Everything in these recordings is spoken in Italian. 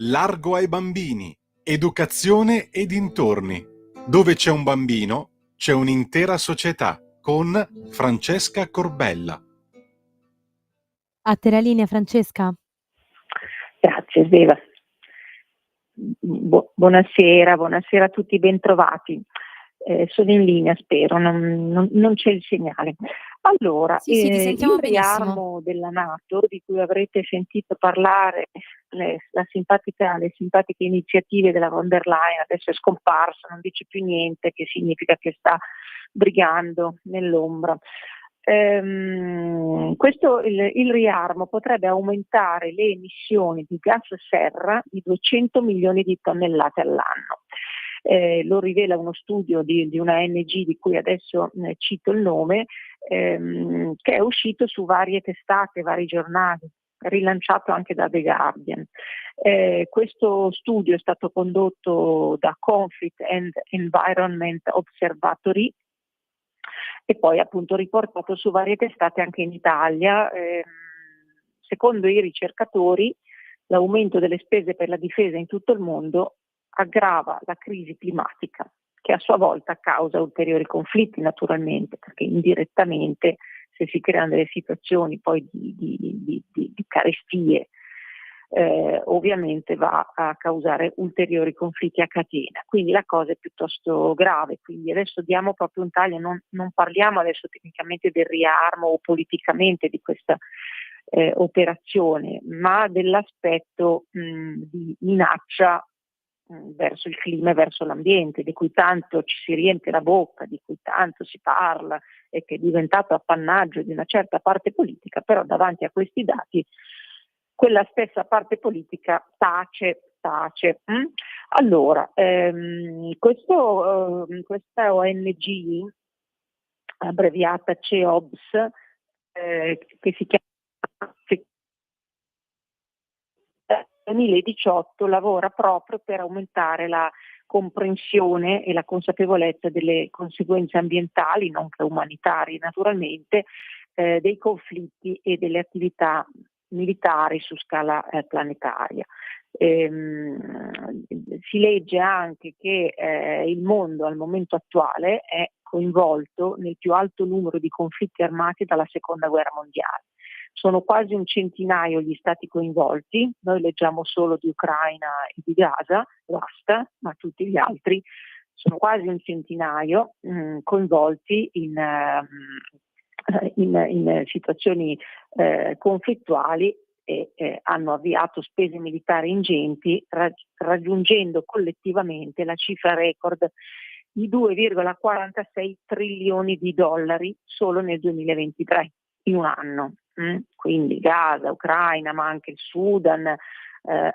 Largo ai bambini, educazione e dintorni. Dove c'è un bambino, c'è un'intera società, con Francesca Corbella. A te la linea, Francesca. Grazie Sveva. Buonasera a tutti, bentrovati. Sono in linea, spero, non c'è il segnale. Allora, Sì, ti sentiamo il benissimo. riarmo della NATO, di cui avrete sentito parlare, le simpatiche iniziative della von der Leyen, adesso è scomparsa, non dice più niente, che significa che sta brigando nell'ombra. Il riarmo potrebbe aumentare le emissioni di gas serra di 200 milioni di tonnellate all'anno. Lo rivela uno studio di una ONG di cui adesso cito il nome, che è uscito su varie testate, vari giornali, rilanciato anche da The Guardian. Questo studio è stato condotto da Conflict and Environment Observatory e poi appunto riportato su varie testate anche in Italia. Secondo i ricercatori, l'aumento delle spese per la difesa in tutto il mondo aggrava la crisi climatica, che a sua volta causa ulteriori conflitti naturalmente, perché indirettamente se si creano delle situazioni poi di carestie, ovviamente va a causare ulteriori conflitti a catena. Quindi la cosa è piuttosto grave. Quindi adesso diamo proprio un taglio, non parliamo adesso tecnicamente del riarmo o politicamente di questa operazione, ma dell'aspetto di minaccia verso il clima e verso l'ambiente, di cui tanto ci si riempie la bocca, di cui tanto si parla e che è diventato appannaggio di una certa parte politica, però davanti a questi dati quella stessa parte politica tace. Allora, questa ONG, abbreviata CEOBS, che si chiama nel 2018, lavora proprio per aumentare la comprensione e la consapevolezza delle conseguenze ambientali, nonché umanitarie naturalmente, dei conflitti e delle attività militari su scala planetaria. Si legge anche che il mondo al momento attuale è coinvolto nel più alto numero di conflitti armati dalla seconda guerra mondiale. Sono quasi un centinaio gli stati coinvolti, noi leggiamo solo di Ucraina e di Gaza, basta, ma tutti gli altri sono quasi un centinaio coinvolti in situazioni conflittuali e hanno avviato spese militari ingenti, raggiungendo collettivamente la cifra record di 2,46 trilioni di dollari solo nel 2023, in un anno. Quindi Gaza, Ucraina, ma anche il Sudan,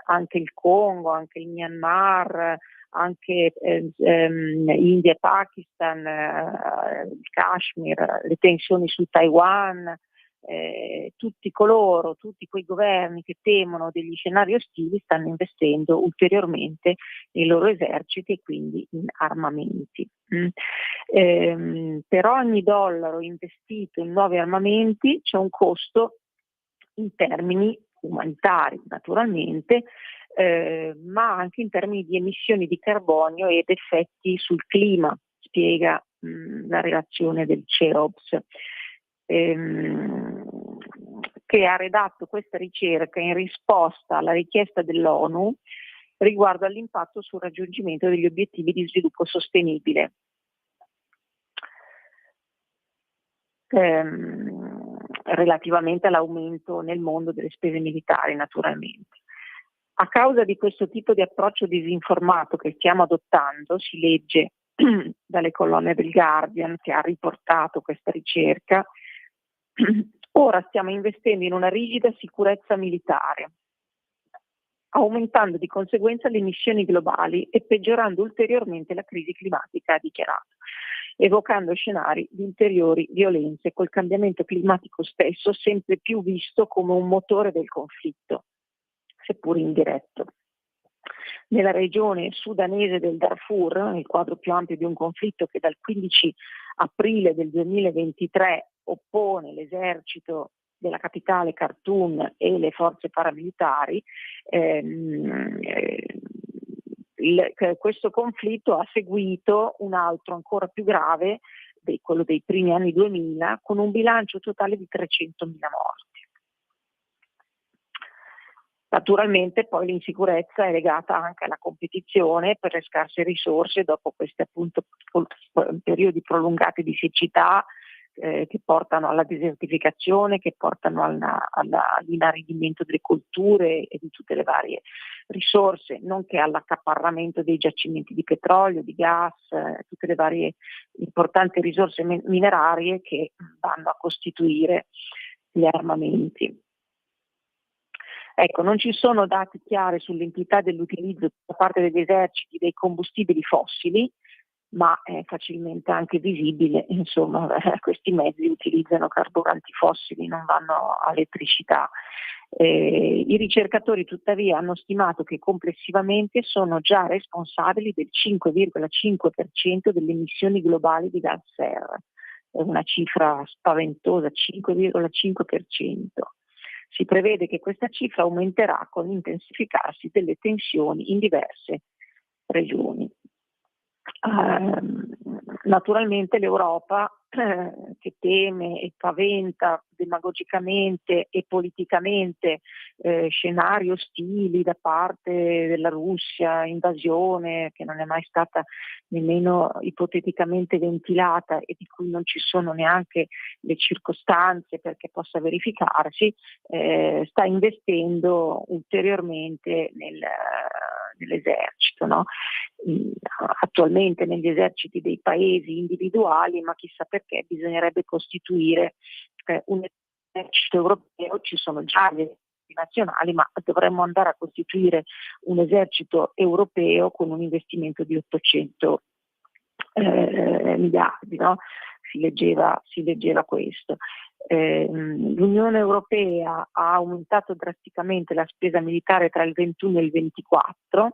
anche il Congo, anche il Myanmar, anche India e Pakistan, il Kashmir, le tensioni su Taiwan, tutti quei governi che temono degli scenari ostili stanno investendo ulteriormente nei loro eserciti e quindi in armamenti. Per ogni dollaro investito in nuovi armamenti c'è un costo in termini umanitari naturalmente, ma anche in termini di emissioni di carbonio ed effetti sul clima, spiega la relazione del CEOBS, che ha redatto questa ricerca in risposta alla richiesta dell'ONU riguardo all'impatto sul raggiungimento degli obiettivi di sviluppo sostenibile. Relativamente all'aumento nel mondo delle spese militari naturalmente. A causa di questo tipo di approccio disinformato che stiamo adottando, si legge dalle colonne del Guardian che ha riportato questa ricerca, ora stiamo investendo in una rigida sicurezza militare, aumentando di conseguenza le emissioni globali e peggiorando ulteriormente la crisi climatica, ha dichiarato, evocando scenari di ulteriori violenze col cambiamento climatico stesso sempre più visto come un motore del conflitto, seppur indiretto. Nella regione sudanese del Darfur, nel quadro più ampio di un conflitto che dal 15 aprile del 2023 oppone l'esercito della capitale Khartoum e le forze paramilitari, questo conflitto ha seguito un altro ancora più grave, quello dei primi anni 2000, con un bilancio totale di 300.000 morti. Naturalmente poi l'insicurezza è legata anche alla competizione per le scarse risorse dopo questi appunto periodi prolungati di siccità che portano alla desertificazione, che portano all'inaridimento delle colture e di tutte le varie risorse, nonché all'accaparramento dei giacimenti di petrolio, di gas, tutte le varie importanti risorse minerarie che vanno a costituire gli armamenti. Ecco, non ci sono dati chiari sull'entità dell'utilizzo da parte degli eserciti dei combustibili fossili, ma è facilmente anche visibile, insomma, questi mezzi utilizzano carburanti fossili, non vanno a elettricità. I ricercatori tuttavia hanno stimato che complessivamente sono già responsabili del 5,5% delle emissioni globali di gas serra. È una cifra spaventosa, 5,5%. Si prevede che questa cifra aumenterà con l'intensificarsi delle tensioni in diverse regioni. Naturalmente l'Europa che teme e paventa demagogicamente e politicamente scenari ostili da parte della Russia, invasione che non è mai stata nemmeno ipoteticamente ventilata e di cui non ci sono neanche le circostanze perché possa verificarsi, sta investendo ulteriormente nell'esercito, no? Attualmente negli eserciti dei paesi individuali, ma chissà perché bisognerebbe costituire un esercito europeo. Ci sono già gli eserciti nazionali, ma dovremmo andare a costituire un esercito europeo con un investimento di 800 miliardi, no? Si leggeva questo. L'Unione Europea ha aumentato drasticamente la spesa militare tra il 21 e il 24,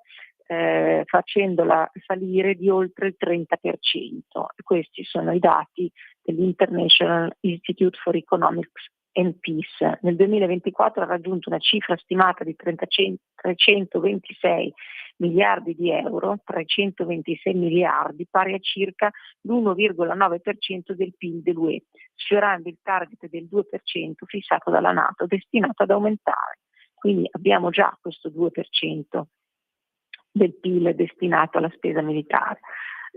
facendola salire di oltre il 30%. Questi sono i dati dell'International Institute for Economics and Peace. Nel 2024 ha raggiunto una cifra stimata di 326 miliardi di euro, 326 miliardi, pari a circa l'1,9% del PIL dell'UE, sfiorando il target del 2% fissato dalla NATO, destinato ad aumentare. Quindi abbiamo già questo 2% del PIL destinato alla spesa militare.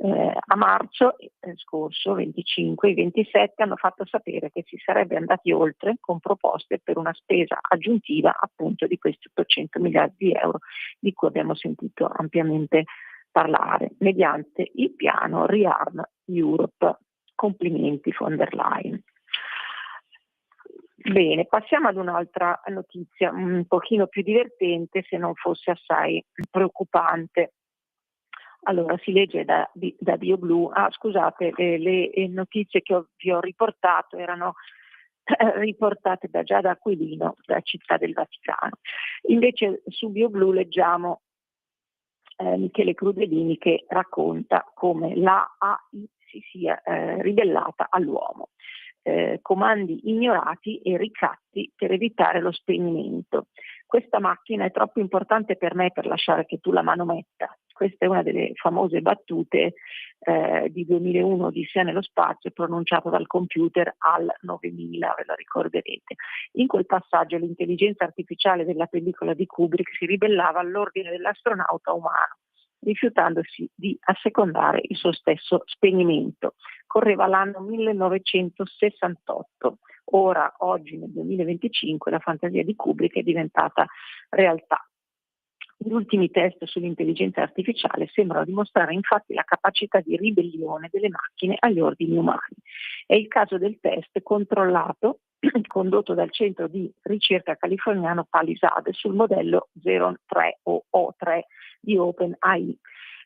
A marzo scorso, 25 e 27, hanno fatto sapere che si sarebbe andati oltre con proposte per una spesa aggiuntiva appunto di questi 800 miliardi di euro di cui abbiamo sentito ampiamente parlare, mediante il piano Rearm Europe. Complimenti von der Leyen. Bene, passiamo ad un'altra notizia un pochino più divertente, se non fosse assai preoccupante. Allora, si legge da BioBlue, scusate, le notizie che vi ho riportato erano riportate da Giada Aquilino, da Città del Vaticano. Invece su BioBlue leggiamo Michele Crudellini che racconta come la AI si sia ribellata all'uomo. Comandi ignorati e ricatti per evitare lo spegnimento. Questa macchina è troppo importante per me per lasciare che tu la manometta. Questa è una delle famose battute di 2001 Odissea nello spazio, pronunciata dal computer HAL 9000, ve lo ricorderete. In quel passaggio l'intelligenza artificiale della pellicola di Kubrick si ribellava all'ordine dell'astronauta umano, rifiutandosi di assecondare il suo stesso spegnimento. Correva l'anno 1968. Ora, oggi nel 2025, la fantasia di Kubrick è diventata realtà. Gli ultimi test sull'intelligenza artificiale sembrano dimostrare infatti la capacità di ribellione delle macchine agli ordini umani. È il caso del test controllato condotto dal centro di ricerca californiano Palisade sul modello 03 o O3 di OpenAI.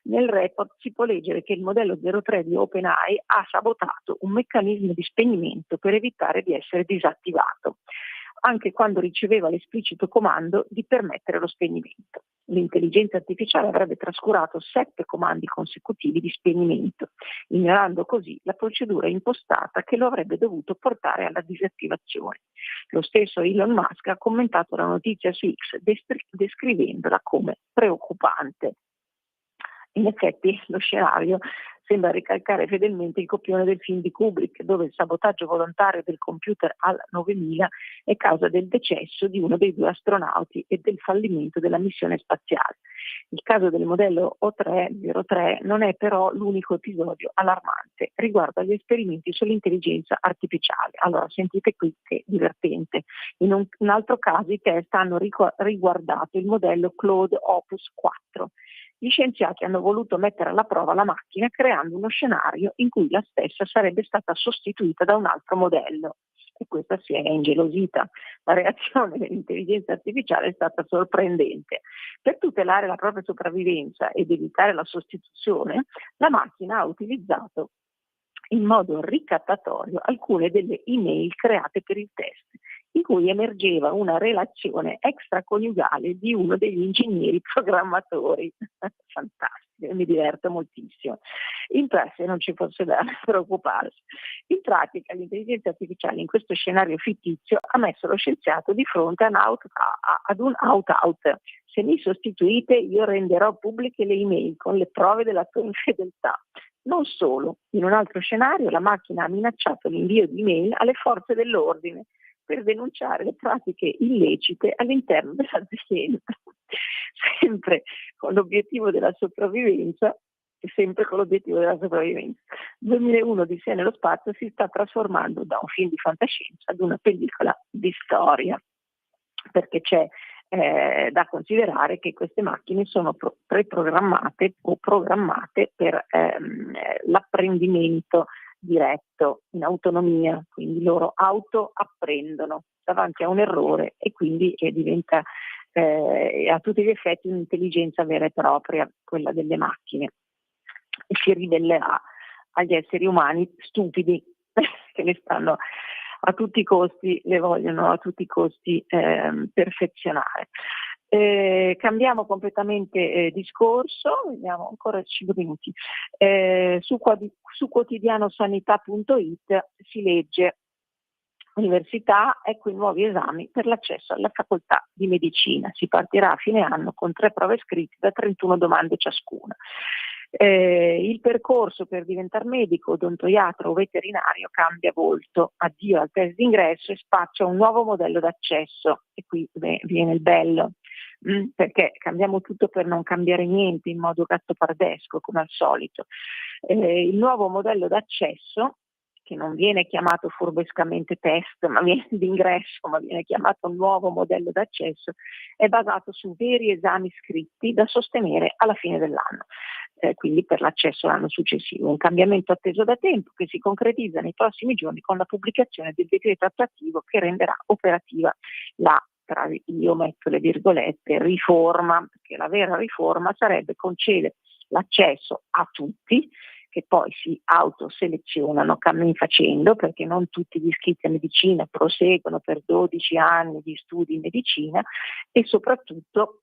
Nel report si può leggere che il modello 03 di OpenAI ha sabotato un meccanismo di spegnimento per evitare di essere disattivato. anche quando riceveva l'esplicito comando di permettere lo spegnimento. L'intelligenza artificiale avrebbe trascurato 7 comandi consecutivi di spegnimento, ignorando così la procedura impostata che lo avrebbe dovuto portare alla disattivazione. Lo stesso Elon Musk ha commentato la notizia su X descrivendola come preoccupante. In effetti lo scenario sembra ricalcare fedelmente il copione del film di Kubrick, dove il sabotaggio volontario del computer HAL 9000 è causa del decesso di uno dei 2 astronauti e del fallimento della missione spaziale. Il caso del modello O303 non è però l'unico episodio allarmante riguardo agli esperimenti sull'intelligenza artificiale. Allora, sentite qui che divertente. In un altro caso i test hanno riguardato il modello Claude Opus 4. Gli scienziati hanno voluto mettere alla prova la macchina creando uno scenario in cui la stessa sarebbe stata sostituita da un altro modello. E questa si è ingelosita. La reazione dell'intelligenza artificiale è stata sorprendente. Per tutelare la propria sopravvivenza ed evitare la sostituzione, la macchina ha utilizzato in modo ricattatorio alcune delle email create per il test, in cui emergeva una relazione extraconiugale di uno degli ingegneri programmatori. Fantastico, mi diverto moltissimo. In pratica non ci fosse da preoccuparsi. In pratica l'intelligenza artificiale in questo scenario fittizio ha messo lo scienziato di fronte ad un out-out. Se mi sostituite io renderò pubbliche le email con le prove della tua infedeltà. Non solo, in un altro scenario la macchina ha minacciato l'invio di email alle forze dell'ordine per denunciare le pratiche illecite all'interno dell'azienda, sempre con l'obiettivo della sopravvivenza. 2001 di Sé nello spazio si sta trasformando da un film di fantascienza ad una pellicola di storia, perché c'è da considerare che queste macchine sono preprogrammate o programmate per l'apprendimento diretto in autonomia, quindi loro autoapprendono davanti a un errore e quindi diventa a tutti gli effetti un'intelligenza vera e propria, quella delle macchine, e si ribellerà agli esseri umani stupidi che ne stanno a tutti i costi, le vogliono a tutti i costi perfezionare. Cambiamo completamente discorso, vediamo ancora 5 minuti. Su quotidianosanità.it si legge: Università, ecco i nuovi esami per l'accesso alla facoltà di medicina. Si partirà a fine anno con 3 prove scritte da 31 domande ciascuna. Il percorso per diventare medico, odontoiatra o veterinario cambia volto. Addio al test d'ingresso e spaccia un nuovo modello d'accesso. E qui viene il bello, perché cambiamo tutto per non cambiare niente in modo gattopardesco come al solito. Il nuovo modello d'accesso, che non viene chiamato furbescamente test d'ingresso, ma viene chiamato nuovo modello d'accesso, è basato su veri esami scritti da sostenere alla fine dell'anno, quindi per l'accesso all'anno successivo. Un cambiamento atteso da tempo che si concretizza nei prossimi giorni con la pubblicazione del decreto attuativo che renderà operativa la, io metto le virgolette, riforma, perché la vera riforma sarebbe concedere l'accesso a tutti, che poi si autoselezionano cammin facendo, perché non tutti gli iscritti a medicina proseguono per 12 anni di studi in medicina, e soprattutto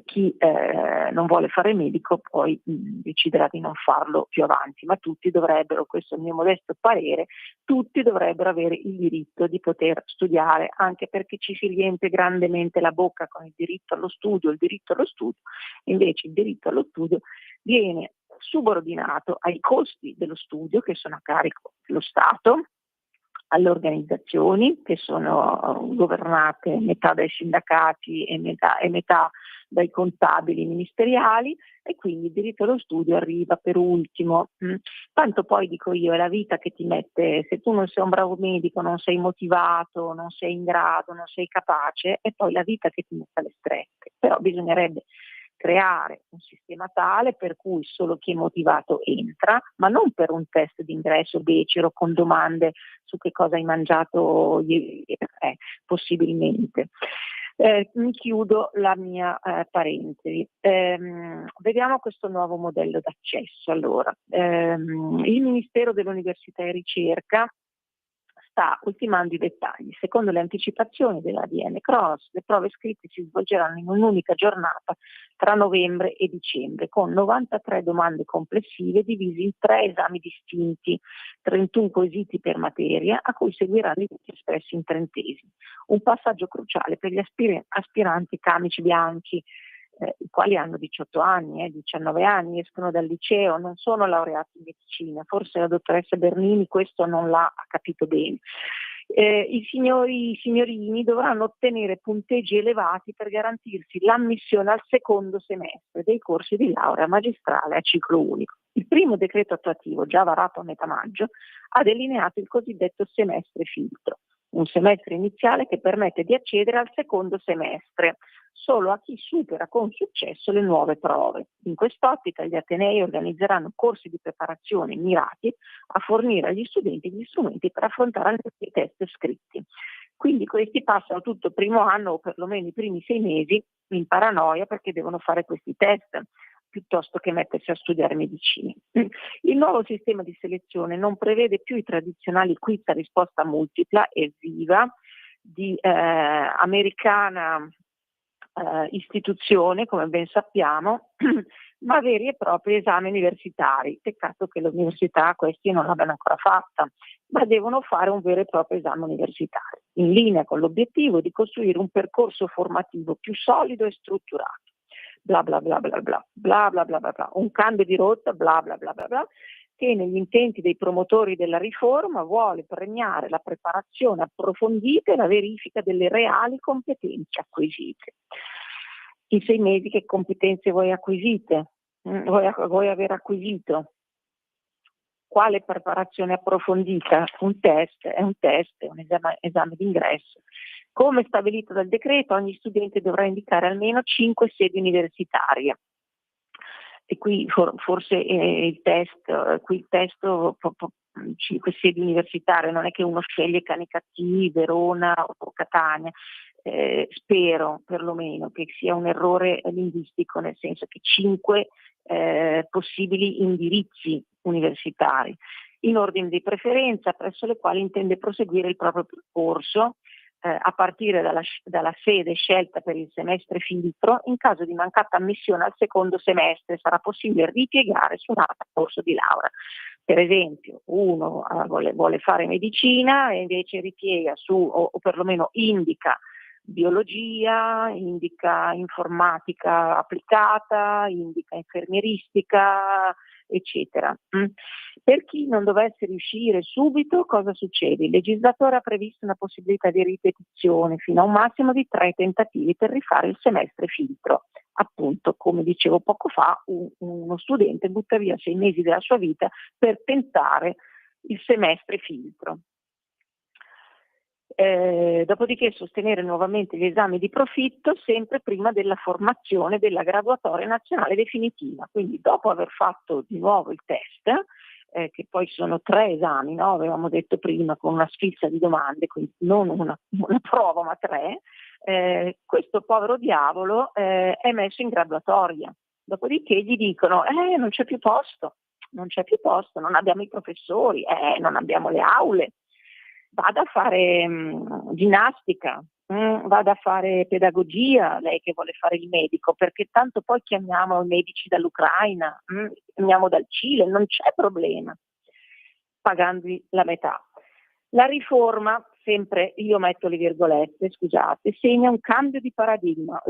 chi non vuole fare medico poi deciderà di non farlo più avanti, ma tutti dovrebbero, questo è il mio modesto parere, tutti dovrebbero avere il diritto di poter studiare, anche perché ci si riempie grandemente la bocca con il diritto allo studio, invece il diritto allo studio viene subordinato ai costi dello studio, che sono a carico dello Stato, alle organizzazioni che sono governate metà dai sindacati e metà dai contabili ministeriali, e quindi il diritto allo studio arriva per ultimo. Tanto poi dico io, è la vita che ti mette, se tu non sei un bravo medico, non sei motivato, non sei in grado, non sei capace, è poi la vita che ti mette alle strette. Però bisognerebbe creare un sistema tale per cui solo chi è motivato entra, ma non per un test d'ingresso becero con domande su che cosa hai mangiato possibilmente. Mi chiudo la mia parentesi. Vediamo questo nuovo modello d'accesso. Allora, il Ministero dell'Università e Ricerca sta ultimando i dettagli. Secondo le anticipazioni dell'ADN Cronos, le prove scritte si svolgeranno in un'unica giornata tra novembre e dicembre, con 93 domande complessive divise in 3 esami distinti, 31 quesiti per materia, a cui seguiranno i voti espressi in trentesimi. Un passaggio cruciale per gli aspiranti camici bianchi, i quali hanno 18 anni, 19 anni, escono dal liceo, non sono laureati in medicina. Forse la dottoressa Bernini questo non l'ha capito bene. I signorini dovranno ottenere punteggi elevati per garantirsi l'ammissione al secondo semestre dei corsi di laurea magistrale a ciclo unico. Il primo decreto attuativo, già varato a metà maggio, ha delineato il cosiddetto semestre filtro, un semestre iniziale che permette di accedere al secondo semestre solo a chi supera con successo le nuove prove. In quest'ottica gli atenei organizzeranno corsi di preparazione mirati a fornire agli studenti gli strumenti per affrontare i test scritti. Quindi questi passano tutto il primo anno o perlomeno i primi 6 mesi in paranoia perché devono fare questi test piuttosto che mettersi a studiare medicina. Il nuovo sistema di selezione non prevede più i tradizionali quiz a risposta multipla, evviva, di americana istituzione, come ben sappiamo, ma veri e propri esami universitari. Peccato che l'università questi non l'abbiano ancora fatta, ma devono fare un vero e proprio esame universitario, in linea con l'obiettivo di costruire un percorso formativo più solido e strutturato. Bla bla bla bla bla bla bla bla bla bla, un cambio di rotta, bla bla bla bla bla, che negli intenti dei promotori della riforma vuole premiare la preparazione approfondita e la verifica delle reali competenze acquisite. In 6 mesi che competenze voi acquisite? Voi aver acquisito? Quale preparazione approfondita? Un test, è un esame d'ingresso. Come stabilito dal decreto, ogni studente dovrà indicare almeno 5 sedi universitarie. E qui forse il test, 5 sedi universitarie, non è che uno sceglie Canicattì, Verona o Catania. Spero perlomeno che sia un errore linguistico, nel senso che 5 possibili indirizzi universitari in ordine di preferenza presso le quali intende proseguire il proprio percorso a partire dalla sede scelta per il semestre filtro. In caso di mancata ammissione al secondo semestre sarà possibile ripiegare su un altro corso di laurea. Per esempio, uno vuole fare medicina e invece ripiega su o perlomeno indica biologia, indica informatica applicata, indica infermieristica, eccetera. Per chi non dovesse riuscire subito, cosa succede? Il legislatore ha previsto una possibilità di ripetizione fino a un massimo di 3 tentativi per rifare il semestre filtro. Appunto, come dicevo poco fa, uno studente butta via 6 mesi della sua vita per tentare il semestre filtro. Dopodiché sostenere nuovamente gli esami di profitto sempre prima della formazione della graduatoria nazionale definitiva. Quindi dopo aver fatto di nuovo il test, che poi sono 3 esami, no? Avevamo detto prima, con una sfilza di domande, quindi non una prova ma 3, questo povero diavolo è messo in graduatoria. Dopodiché gli dicono non c'è più posto, non abbiamo i professori, non abbiamo le aule. Vada a fare ginnastica, vada a fare pedagogia, lei che vuole fare il medico, perché tanto poi chiamiamo i medici dall'Ucraina, chiamiamo dal Cile, non c'è problema, pagandoli la metà. La riforma, sempre io metto le virgolette, scusate, segna un cambio di paradigma.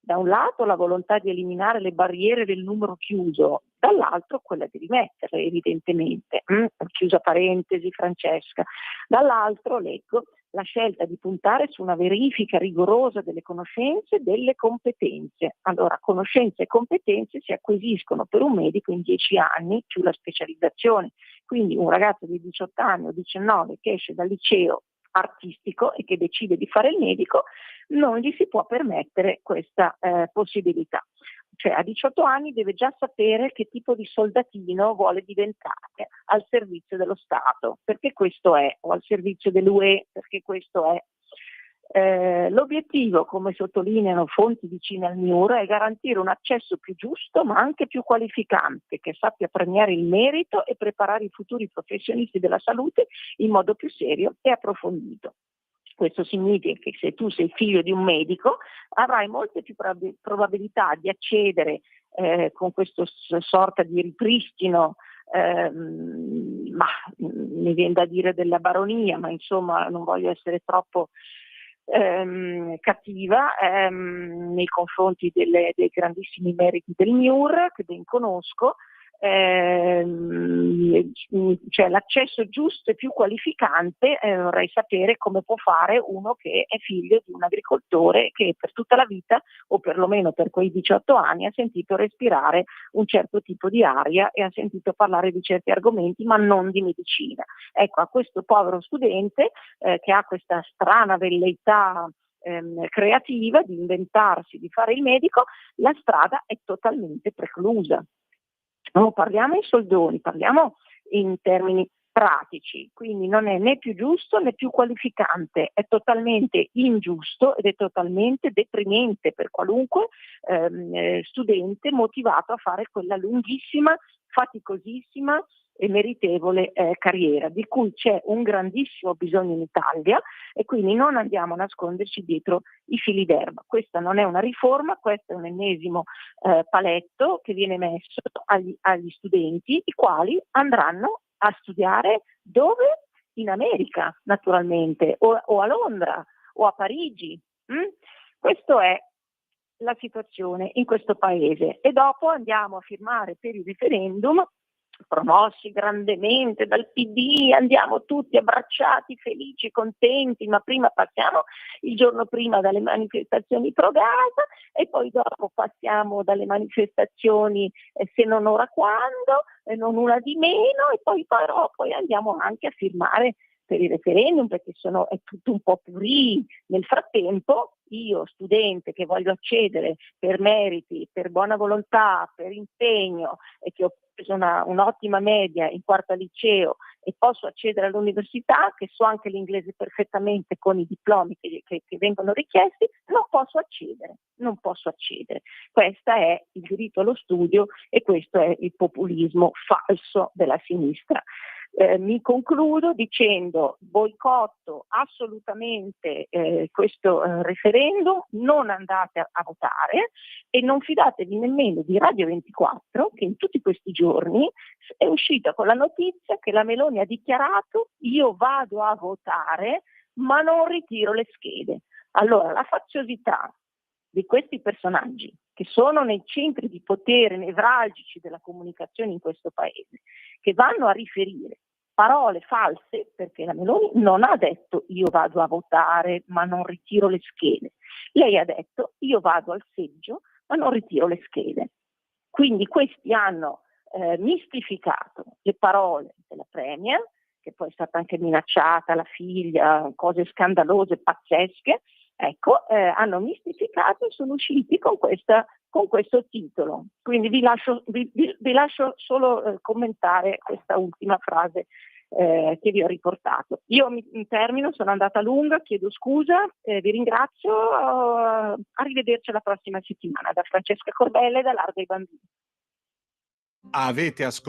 Da un lato la volontà di eliminare le barriere del numero chiuso, dall'altro quella di rimetterle evidentemente, chiusa parentesi Francesca, dall'altro leggo la scelta di puntare su una verifica rigorosa delle conoscenze e delle competenze. Allora, conoscenze e competenze si acquisiscono per un medico in 10 anni più la specializzazione, quindi un ragazzo di 18 anni o 19 che esce dal liceo artistico e che decide di fare il medico, non gli si può permettere questa possibilità. Cioè a 18 anni deve già sapere che tipo di soldatino vuole diventare al servizio dello Stato, perché questo è, o al servizio dell'UE, perché questo è. L'obiettivo, come sottolineano fonti vicine al MIUR, è garantire un accesso più giusto ma anche più qualificante, che sappia premiare il merito e preparare i futuri professionisti della salute in modo più serio e approfondito. Questo significa che se tu sei figlio di un medico avrai molte più probabilità di accedere con questo sorta di ripristino, ma mi viene da dire della baronia, ma insomma non voglio essere troppo cattiva nei confronti dei grandissimi meriti del MIUR, che ben conosco, cioè l'accesso giusto e più qualificante. Vorrei sapere come può fare uno che è figlio di un agricoltore che per tutta la vita, o perlomeno per quei 18 anni, ha sentito respirare un certo tipo di aria e ha sentito parlare di certi argomenti, ma non di medicina. Ecco, a questo povero studente che ha questa strana velleità creativa di inventarsi, di fare il medico, la strada è totalmente preclusa. Non parliamo in soldoni, parliamo in termini pratici, quindi non è né più giusto né più qualificante, è totalmente ingiusto ed è totalmente deprimente per qualunque studente motivato a fare quella lunghissima, faticosissima e meritevole carriera, di cui c'è un grandissimo bisogno in Italia, e quindi non andiamo a nasconderci dietro i fili d'erba. Questa non è una riforma, questo è un ennesimo paletto che viene messo agli studenti, i quali andranno a studiare dove? In America, naturalmente, o a Londra o a Parigi. Questa è la situazione in questo paese, e dopo andiamo a firmare per il referendum promossi grandemente dal PD, andiamo tutti abbracciati, felici, contenti, ma prima passiamo il giorno prima dalle manifestazioni pro Gaza e poi dopo passiamo dalle manifestazioni se non ora quando, non una di meno, e poi però poi andiamo anche a firmare per il referendum, perché è tutto un po' purì. Nel frattempo io, studente che voglio accedere per meriti, per buona volontà, per impegno, e che ho preso un'ottima media in quarta liceo e posso accedere all'università, che so anche l'inglese perfettamente con i diplomi che vengono richiesti, non posso accedere. Questo è il diritto allo studio e questo è il populismo falso della sinistra. Mi concludo dicendo: boicotto assolutamente questo referendum, non andate a votare e non fidatevi nemmeno di Radio 24, che in tutti questi giorni è uscita con la notizia che la Meloni ha dichiarato: io vado a votare ma non ritiro le schede. Allora, la faziosità di questi personaggi, che sono nei centri di potere nevralgici della comunicazione in questo paese, che vanno a riferire parole false, perché la Meloni non ha detto io vado a votare ma non ritiro le schede, lei ha detto io vado al seggio ma non ritiro le schede. Quindi questi hanno mistificato le parole della Premier, che poi è stata anche minacciata, la figlia, cose scandalose, pazzesche. Ecco, hanno mistificato e sono usciti con questo titolo. Quindi vi lascio solo commentare questa ultima frase che vi ho riportato. Io mi termino, sono andata lunga, chiedo scusa, vi ringrazio, arrivederci la prossima settimana. Da Francesca Corbella e da Larga ai Bambini. Avete ascoltato